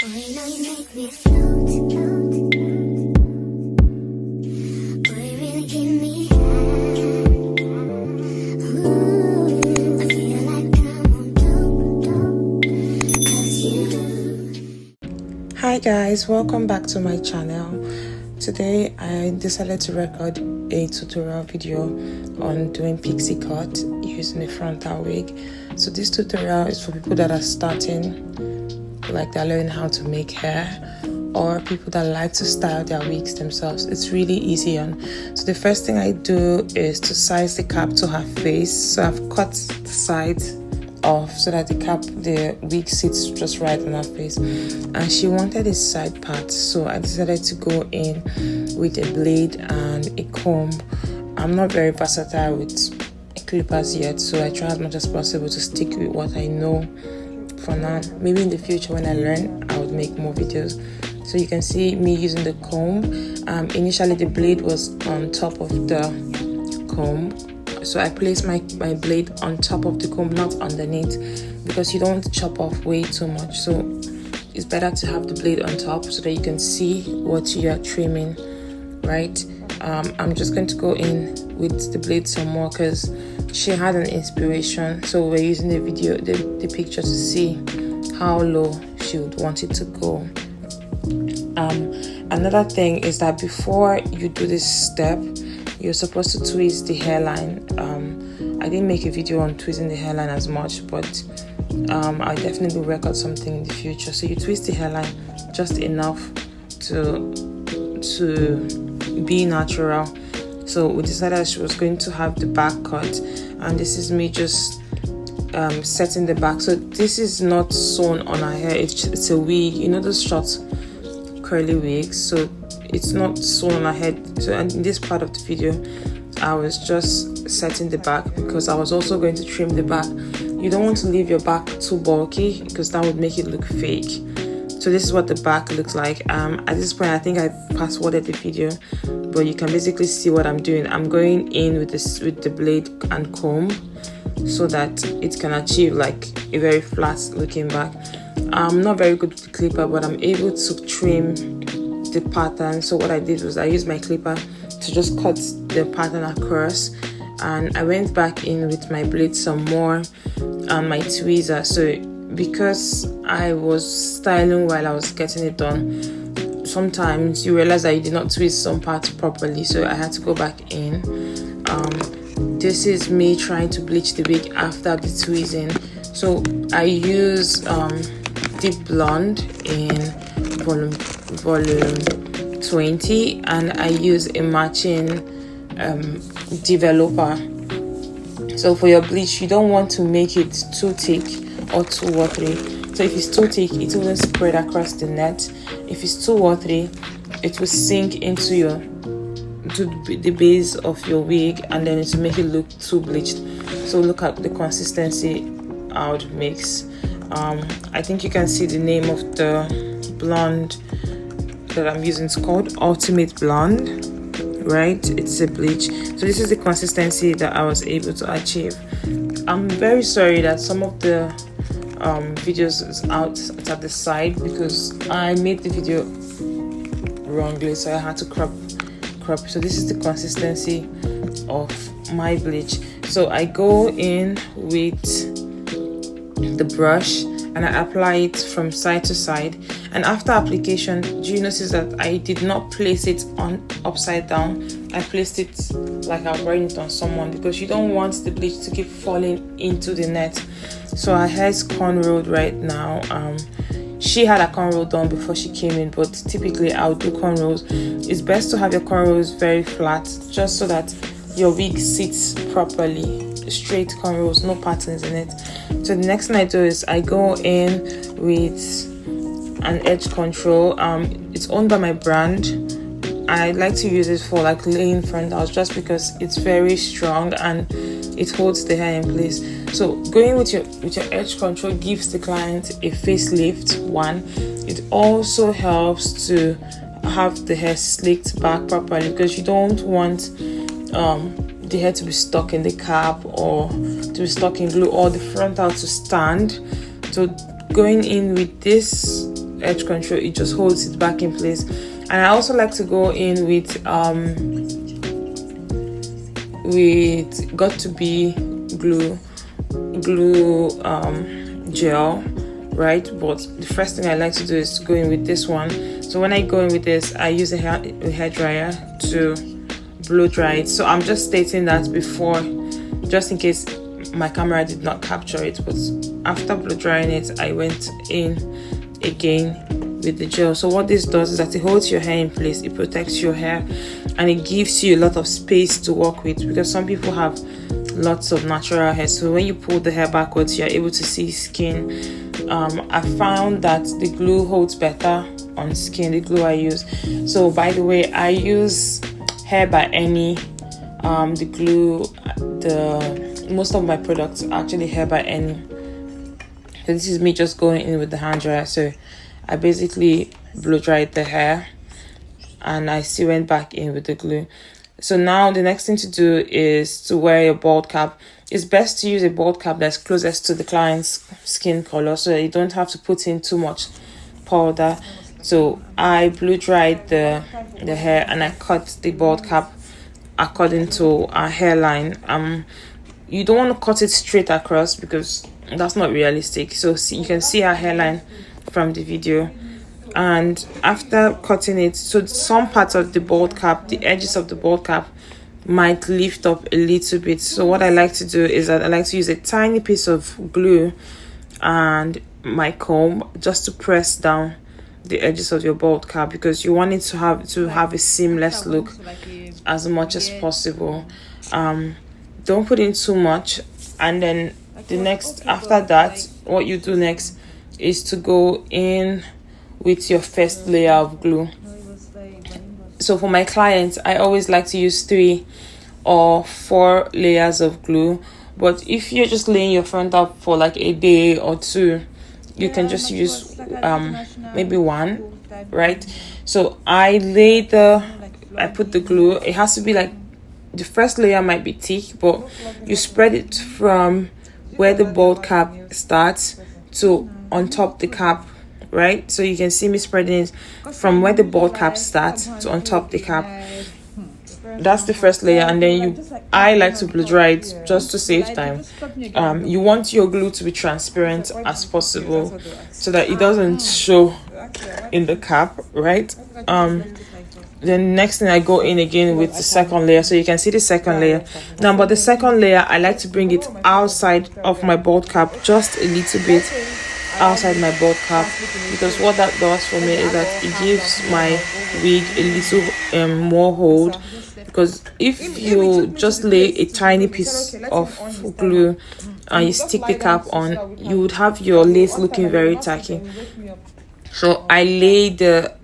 Hi guys, welcome back to my channel. Today I decided to record a tutorial video on doing pixie cut using a frontal wig. So this tutorial is for people that are starting, like they're learning how to make hair, or people that like to style their wigs themselves. It's really easy. So the first thing I do is to size the cap to her face. So I've cut the sides off so that the wig sits just right on her face, and she wanted a side part, so I decided to go in with a blade and a comb. I'm not very versatile with clippers yet, so I try as much as possible to stick with what I know for now. Maybe in the future when I learn, I would make more videos. So you can see me using the comb. Initially the blade was on top of the comb, so I placed my blade on top of the comb, not underneath, because you don't want to chop off way too much. So it's better to have the blade on top so that you can see what you are trimming, right? I'm just going to go in with the blade some more because she had an inspiration. So we're using the picture to see how low she would want it to go. Another thing is that before you do this step, you're supposed to twist the hairline. I didn't make a video on twisting the hairline as much, but I'll definitely record something in the future. So you twist the hairline just enough to be natural. So we decided she was going to have the back cut, and this is me just setting the back. So this is not sewn on her hair, it's a wig, you know, those short curly wigs. So it's not sewn on her head. So in this part of the video I was just setting the back because I was also going to trim the back. You don't want to leave your back too bulky because that would make it look fake. So this is what the back looks like. At this point I think I fast-forwarded the video, but you can basically see what I'm doing. I'm going in with the blade and comb so that it can achieve like a very flat looking back. I'm not very good with the clipper, but I'm able to trim the pattern. So what I did was I used my clipper to just cut the pattern across, and I went back in with my blade some more and my tweezer. So because I was styling while I was getting it done, sometimes you realize that you did not twist some parts properly, so I had to go back in. This is me trying to bleach the wig after the tweezing. So I use deep blonde in volume 20, and I use a matching developer. So for your bleach, you don't want to make it too thick or too watery. So if it's too thick, it will spread across the net. If it's too watery, it will sink into the base of your wig, and then it will make it look too bleached. So look at the consistency, how it makes. I think you can see the name of the blonde that I'm using. It's called Ultimate Blonde, right? It's a bleach. So this is the consistency that I was able to achieve. I'm very sorry that some of the videos is out at the side because I made the video wrongly, so I had to crop. So this is the consistency of my bleach. So I go in with the brush and I apply it from side to side, and after application, do you notice that I did not place it on upside down? I placed it like I'm wearing it on someone, because you don't want the bleach to keep falling into the net. So her hair is cornrowed right now. She had a cornrow done before she came in, but typically I'll do cornrows. It's best to have your cornrows very flat, just so that your wig sits properly. Straight cornrows, no patterns in it. So the next thing I do is I go in with an edge control. It's owned by my brand. I like to use it for like laying frontals just because it's very strong and it holds the hair in place. So going with your edge control gives the client a facelift. One, it also helps to have the hair slicked back properly, because you don't want the hair to be stuck in the cap or to be stuck in glue, or the frontal to stand. So going in with this edge control, it just holds it back in place. And I also like to go in with got to be glue gel, right? But the first thing I like to do is to go in with this one. So when I go in with this, I use a hair dryer to blow dry it. So I'm just stating that before, just in case my camera did not capture it. But after blow drying it, I went in again with the gel. So what this does is that it holds your hair in place, it protects your hair, and it gives you a lot of space to work with, because some people have lots of natural hair. So when you pull the hair backwards, you're able to see skin. I found that the glue holds better on skin, the glue I use. So by the way, I use Hair by Any. The glue, most of my products are actually Hair by Any. So this is me just going in with the hand dryer. So I basically blow dried the hair and I still went back in with the glue. So now the next thing to do is to wear your bald cap. It's best to use a bald cap that's closest to the client's skin color, so that you don't have to put in too much powder. So I blow dried the hair and I cut the bald cap according to our hairline. You don't want to cut it straight across because that's not realistic. So you can see our hairline from the video. And after cutting it, so some parts of the bald cap, the edges of the bald cap might lift up a little bit. So what I like to do is that I like to use a tiny piece of glue and my comb just to press down the edges of your bald cap, because you want it to have a seamless look as much as possible. Don't put in too much. And then after that, what you do next is to go in with your first layer of glue. So for my clients, I always like to use 3 or 4 layers of glue. But if you're just laying your frontal for like a day or 2, you can just use maybe 1, right? So I put the glue. It has to be like, the first layer might be thick, but you spread it from where the bald cap starts to on top the cap, right? So you can see me spreading it from where the bald cap starts to on top the cap. That's the first layer. And then I like to blow dry it just to save time. You want your glue to be transparent as possible so that it doesn't show in the cap, right? Then next thing, I go in again with the second layer, so you can see the second layer now. But the second layer, I like to bring it outside of my bald cap, just a little bit outside my bald cap, because what that does for me is that it gives my wig a little more hold. Because if you just lay a tiny piece of glue and you stick the cap on, you would have your lace looking very tacky. So I lay the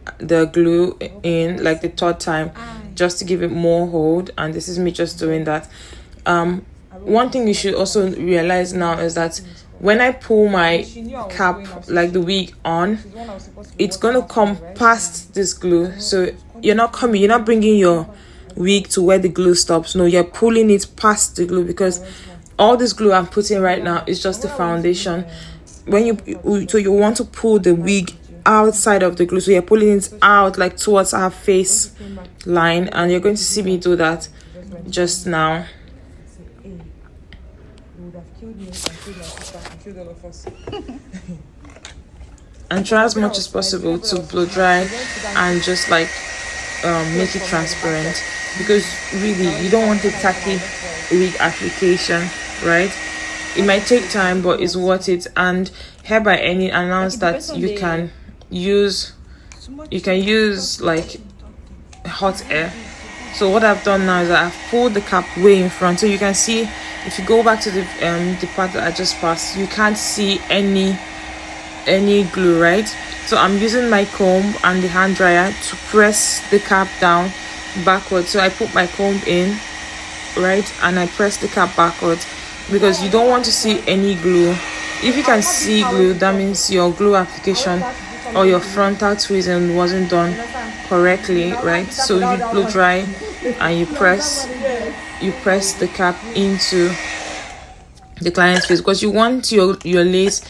glue in like the 3rd time just to give it more hold, and this is me just doing that. One thing you should also realize now is that when I pull my cap, like the wig on, it's gonna come past this glue. So you're not bringing your wig to where the glue stops. No, you're pulling it past the glue, because all this glue I'm putting right now is just the foundation. When you want to pull the wig outside of the glue, so you're pulling it out like towards our face line, and you're going to see me do that just now. And try as much as possible to blow dry and just like make it transparent, because really you don't want a tacky wig application, right? It might take time, but it's worth it. And Hair by Any announced that you can use like hot air. So what I've done now is that I've pulled the cap way in front, so you can see, if you go back to the part that I just passed, you can't see any glue, right? So I'm using my comb and the hand dryer to press the cap down backwards. So I put my comb in, right, and I press the cap backwards, because you don't want to see any glue. If you can see glue, that means your glue application or your frontal tweezing wasn't done correctly, right? So you blow dry and you press the cap into the client's face, because you want your lace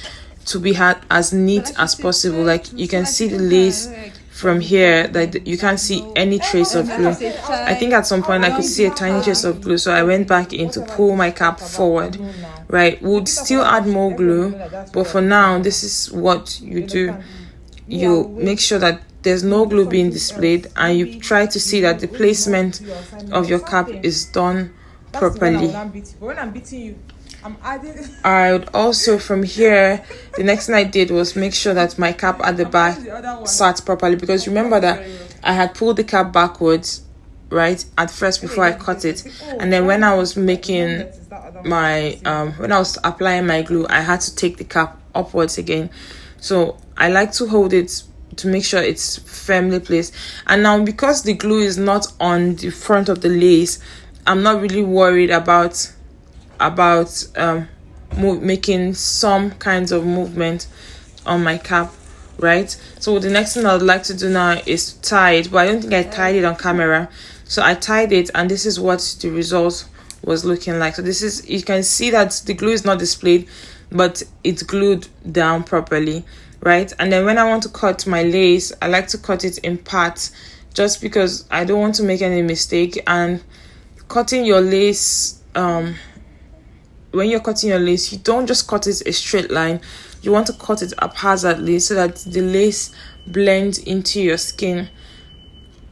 to be as neat as possible. Like you can see the lace from here, that you can't see any trace of glue. I think at some point I could see a tiny trace of glue, so I went back in to pull my cap forward. Right, would still add more glue, but for now this is what you do. You make sure that there's no glue being displayed, and you try to see that the placement of your cap is done properly. I would also, from here, the next thing I did was make sure that my cap at the back sat properly, because remember that I had pulled the cap backwards, right, at first before I cut it, and then when I was making my when I was applying my glue, I had to take the cap upwards again. So I like to hold it to make sure it's firmly placed. And now, because the glue is not on the front of the lace, I'm not really worried about making some kinds of movement on my cap, right? So the next thing I would like to do now is tie it, but I don't think I tied it on camera. So I tied it, and this is what the result was looking like. So this is, you can see that the glue is not displayed, but it's glued down properly, right? And then when I want to cut my lace, I like to cut it in parts, just because I don't want to make any mistake. And cutting your lace, when you're cutting your lace, you don't just cut it a straight line. You want to cut it haphazardly so that the lace blends into your skin.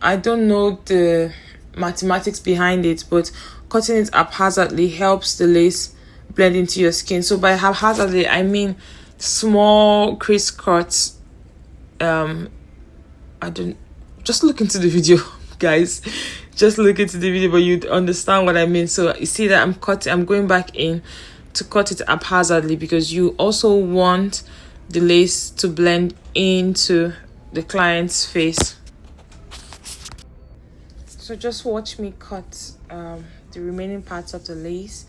I don't know the mathematics behind it, but cutting it haphazardly helps the lace blend into your skin. So by haphazardly, I mean small crease cuts. Just look into the video, guys. Just look into the video, but you'd understand what I mean. So you see that I'm going back in to cut it haphazardly, because you also want the lace to blend into the client's face. So just watch me cut the remaining parts of the lace,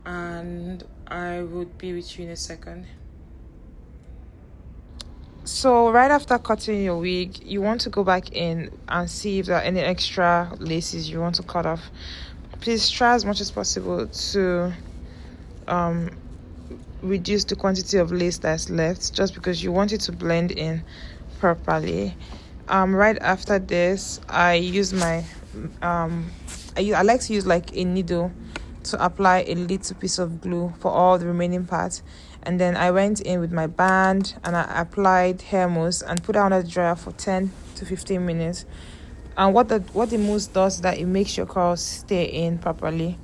and I would be with you in a second. So right after cutting your wig, you want to go back in and see if there are any extra laces you want to cut off. Please try as much as possible to reduce the quantity of lace that's left, just because you want it to blend in properly. Right after this, I use my I like to use like a needle to apply a little piece of glue for all the remaining parts. And then I went in with my band and I applied hair mousse and put it under the dryer for 10 to 15 minutes. And what the mousse does is that it makes your curls stay in properly,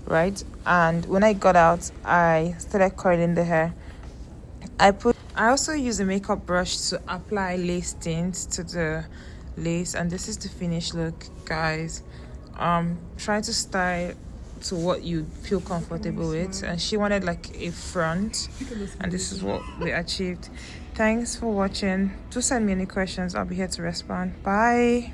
right? And when I got out, I started curling the hair. I also use a makeup brush to apply lace tint to the lace, and this is the finished look, guys. Try to style to what you feel comfortable with, and she wanted like a front, and this is what we achieved. Thanks for watching. Do send me any questions, I'll be here to respond. Bye.